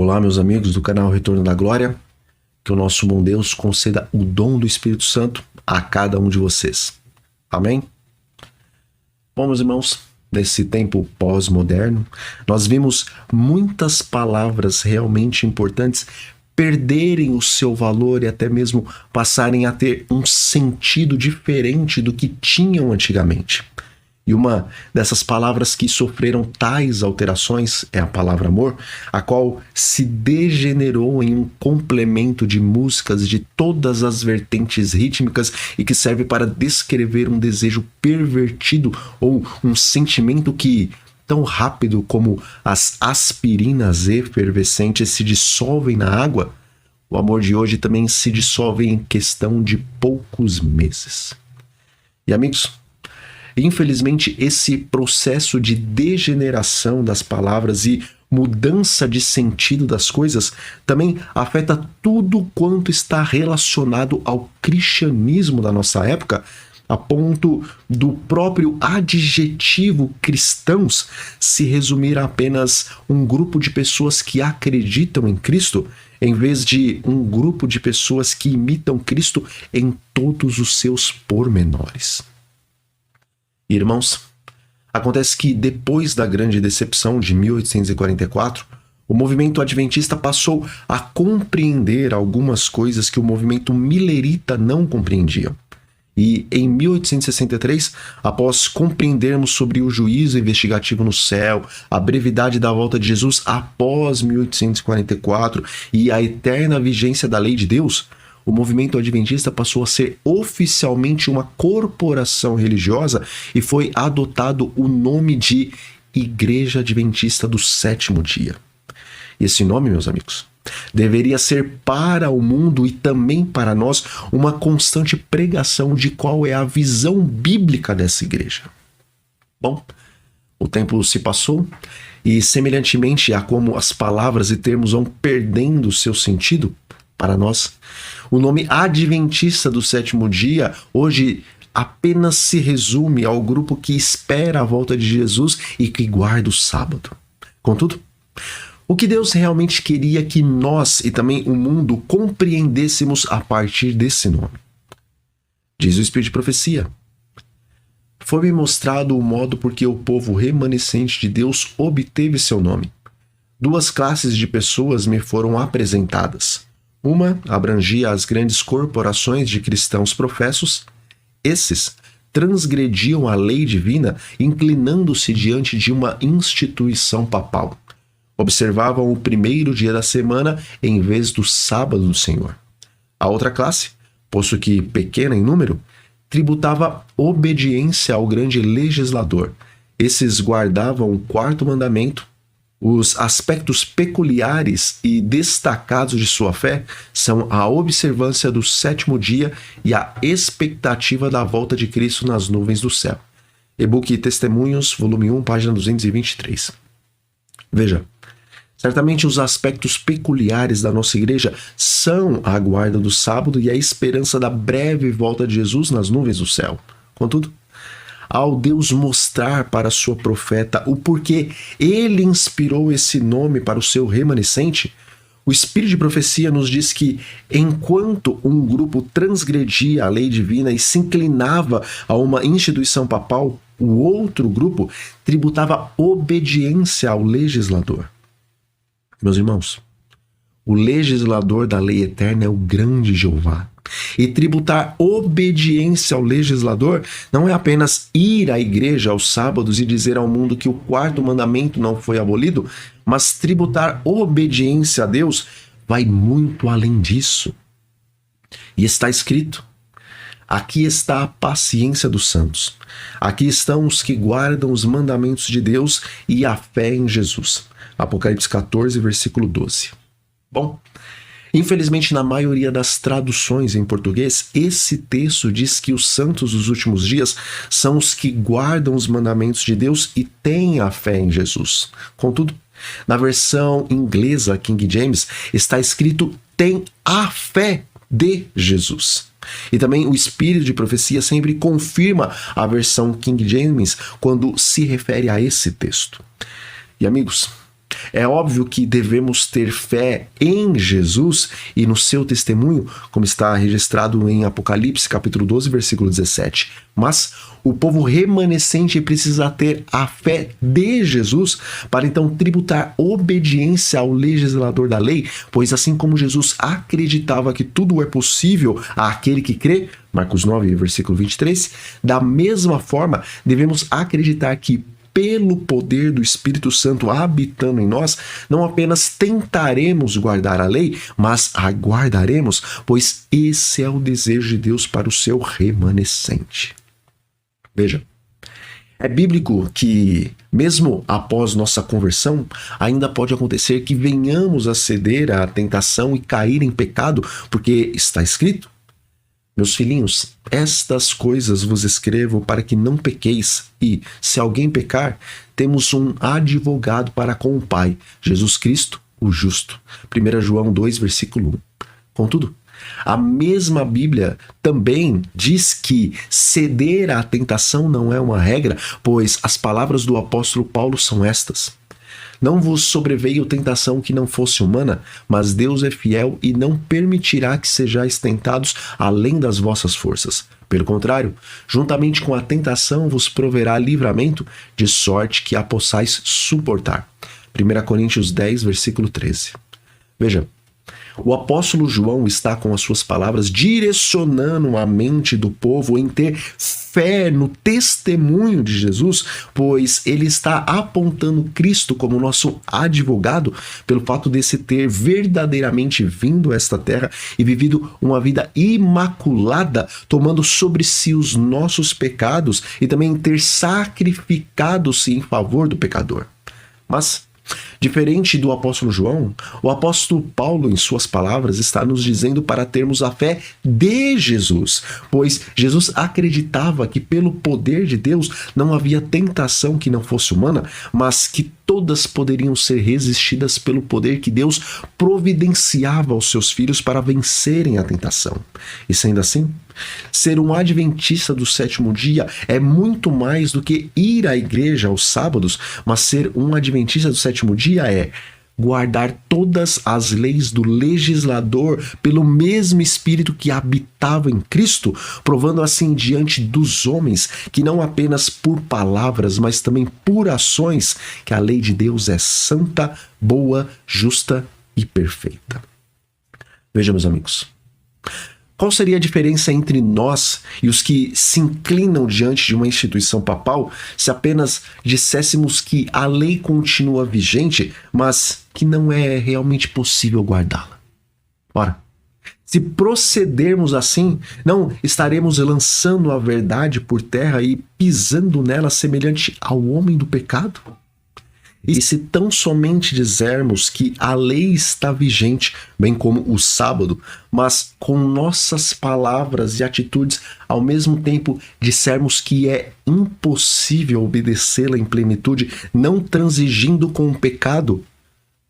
Olá, meus amigos do canal Retorno da Glória. Que o nosso bom Deus conceda o dom do Espírito Santo a cada um de vocês. Amém? Bom, meus irmãos, nesse tempo pós-moderno, nós vimos muitas palavras realmente importantes perderem o seu valor e até mesmo passarem a ter um sentido diferente do que tinham antigamente. E uma dessas palavras que sofreram tais alterações é a palavra amor, a qual se degenerou em um complemento de músicas de todas as vertentes rítmicas e que serve para descrever um desejo pervertido ou um sentimento que, tão rápido como as aspirinas efervescentes se dissolvem na água, o amor de hoje também se dissolve em questão de poucos meses. E amigos, infelizmente, esse processo de degeneração das palavras e mudança de sentido das coisas também afeta tudo quanto está relacionado ao cristianismo da nossa época, a ponto do próprio adjetivo cristãos se resumir a apenas um grupo de pessoas que acreditam em Cristo, em vez de um grupo de pessoas que imitam Cristo em todos os seus pormenores. Irmãos, acontece que depois da grande decepção de 1844, o movimento adventista passou a compreender algumas coisas que o movimento milerita não compreendia. E em 1863, após compreendermos sobre o juízo investigativo no céu, a brevidade da volta de Jesus após 1844 e a eterna vigência da lei de Deus, o movimento adventista passou a ser oficialmente uma corporação religiosa e foi adotado o nome de Igreja Adventista do Sétimo Dia. E esse nome, meus amigos, deveria ser para o mundo e também para nós uma constante pregação de qual é a visão bíblica dessa igreja. Bom, o tempo se passou e, semelhantemente a como as palavras e termos vão perdendo seu sentido, para nós, o nome Adventista do Sétimo Dia hoje apenas se resume ao grupo que espera a volta de Jesus e que guarda o sábado. Contudo, o que Deus realmente queria que nós e também o mundo compreendêssemos a partir desse nome? Diz o Espírito de Profecia: foi-me mostrado o modo por que o povo remanescente de Deus obteve seu nome. Duas classes de pessoas me foram apresentadas. Uma abrangia as grandes corporações de cristãos professos. Esses transgrediam a lei divina, inclinando-se diante de uma instituição papal. Observavam o primeiro dia da semana em vez do sábado do Senhor. A outra classe, posto que pequena em número, tributava obediência ao grande legislador. Esses guardavam o quarto mandamento. Os aspectos peculiares e destacados de sua fé são a observância do sétimo dia e a expectativa da volta de Cristo nas nuvens do céu. E-book Testemunhos, volume 1, página 223. Veja, certamente os aspectos peculiares da nossa igreja são a guarda do sábado e a esperança da breve volta de Jesus nas nuvens do céu. Contudo, ao Deus mostrar para sua profeta o porquê ele inspirou esse nome para o seu remanescente, o Espírito de Profecia nos diz que, enquanto um grupo transgredia a lei divina e se inclinava a uma instituição papal, o outro grupo tributava obediência ao legislador. Meus irmãos, o legislador da lei eterna é o grande Jeová. E tributar obediência ao legislador não é apenas ir à igreja aos sábados e dizer ao mundo que o quarto mandamento não foi abolido, mas tributar obediência a Deus vai muito além disso. E está escrito: aqui está a paciência dos santos. Aqui estão os que guardam os mandamentos de Deus e a fé em Jesus. Apocalipse 14, versículo 12. Bom, infelizmente, na maioria das traduções em português, esse texto diz que os santos dos últimos dias são os que guardam os mandamentos de Deus e têm a fé em Jesus. Contudo, na versão inglesa King James, está escrito tem a fé de Jesus. E também o Espírito de Profecia sempre confirma a versão King James quando se refere a esse texto. E amigos, É óbvio que devemos ter fé em Jesus e no seu testemunho, como está registrado em Apocalipse, capítulo 12, versículo 17. Mas o povo remanescente precisa ter a fé de Jesus para então tributar obediência ao legislador da lei, pois assim como Jesus acreditava que tudo é possível àquele que crê, Marcos 9, versículo 23, da mesma forma devemos acreditar que pelo poder do Espírito Santo habitando em nós, não apenas tentaremos guardar a lei, mas a guardaremos, pois esse é o desejo de Deus para o seu remanescente. Veja, é bíblico que, mesmo após nossa conversão, ainda pode acontecer que venhamos a ceder à tentação e cair em pecado, porque está escrito: meus filhinhos, estas coisas vos escrevo para que não pequeis, e, se alguém pecar, temos um advogado para com o Pai, Jesus Cristo, o justo. 1 João 2, versículo 1. Contudo, a mesma Bíblia também diz que ceder à tentação não é uma regra, pois as palavras do apóstolo Paulo são estas: não vos sobreveio tentação que não fosse humana, mas Deus é fiel e não permitirá que sejais tentados além das vossas forças. Pelo contrário, juntamente com a tentação vos proverá livramento, de sorte que a possais suportar. 1 Coríntios 10, versículo 13. Veja, o apóstolo João está com as suas palavras direcionando a mente do povo em ter fé no testemunho de Jesus, pois ele está apontando Cristo como nosso advogado pelo fato desse ter verdadeiramente vindo a esta terra e vivido uma vida imaculada, tomando sobre si os nossos pecados e também ter sacrificado-se em favor do pecador. Mas, diferente do apóstolo João, o apóstolo Paulo, em suas palavras, está nos dizendo para termos a fé de Jesus, pois Jesus acreditava que pelo poder de Deus não havia tentação que não fosse humana, mas que todas poderiam ser resistidas pelo poder que Deus providenciava aos seus filhos para vencerem a tentação. E sendo assim, ser um adventista do sétimo dia é muito mais do que ir à igreja aos sábados, mas ser um adventista do sétimo dia é guardar todas as leis do legislador pelo mesmo Espírito que habitava em Cristo, provando assim diante dos homens que não apenas por palavras, mas também por ações, que a lei de Deus é santa, boa, justa e perfeita. Veja, meus amigos, qual seria a diferença entre nós e os que se inclinam diante de uma instituição papal se apenas disséssemos que a lei continua vigente, mas que não é realmente possível guardá-la? Ora, se procedermos assim, não estaremos lançando a verdade por terra e pisando nela semelhante ao homem do pecado? E se tão somente dizermos que a lei está vigente, bem como o sábado, mas com nossas palavras e atitudes, ao mesmo tempo dissermos que é impossível obedecê-la em plenitude, não transigindo com o pecado,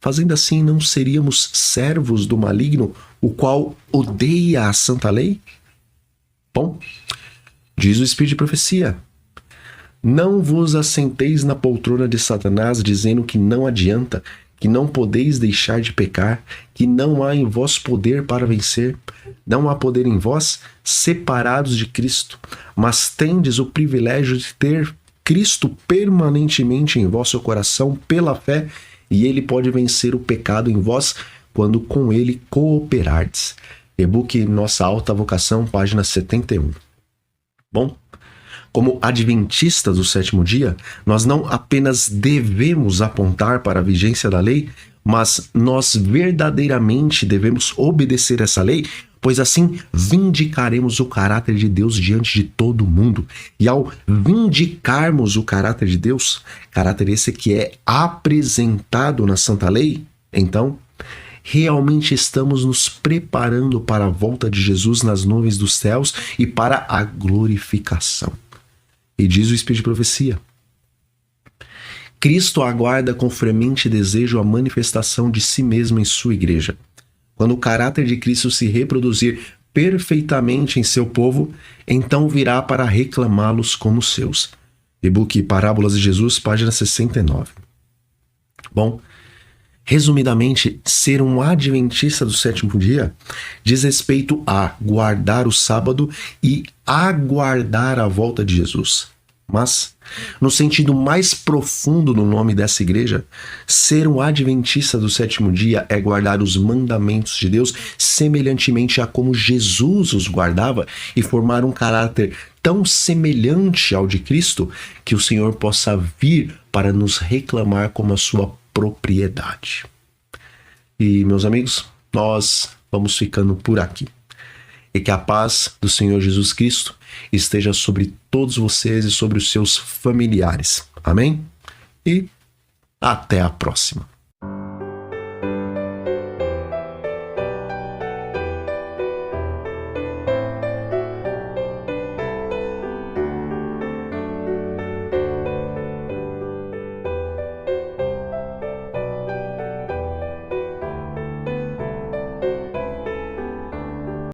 fazendo assim não seríamos servos do maligno, o qual odeia a santa lei? Bom, diz o Espírito de Profecia: não vos assenteis na poltrona de Satanás, dizendo que não adianta, que não podeis deixar de pecar, que não há em vós poder para vencer. Não há poder em vós, separados de Cristo, mas tendes o privilégio de ter Cristo permanentemente em vosso coração pela fé, e ele pode vencer o pecado em vós quando com ele cooperardes. E-book Nossa Alta Vocação, página 71. Bom, como adventistas do sétimo dia, nós não apenas devemos apontar para a vigência da lei, mas nós verdadeiramente devemos obedecer essa lei, pois assim vindicaremos o caráter de Deus diante de todo mundo. E ao vindicarmos o caráter de Deus, caráter esse que é apresentado na Santa Lei, então realmente estamos nos preparando para a volta de Jesus nas nuvens dos céus e para a glorificação. E diz o Espírito de Profecia: Cristo aguarda com fremente desejo a manifestação de si mesmo em sua igreja. Quando o caráter de Cristo se reproduzir perfeitamente em seu povo, então virá para reclamá-los como seus. E-book Parábolas de Jesus, página 69. Bom, Resumidamente, ser um adventista do sétimo dia diz respeito a guardar o sábado e aguardar a volta de Jesus. Mas, no sentido mais profundo do nome dessa igreja, ser um adventista do sétimo dia é guardar os mandamentos de Deus semelhantemente a como Jesus os guardava e formar um caráter tão semelhante ao de Cristo que o Senhor possa vir para nos reclamar como a sua propriedade. E, meus amigos, nós vamos ficando por aqui. E que a paz do Senhor Jesus Cristo esteja sobre todos vocês e sobre os seus familiares. Amém? E até a próxima.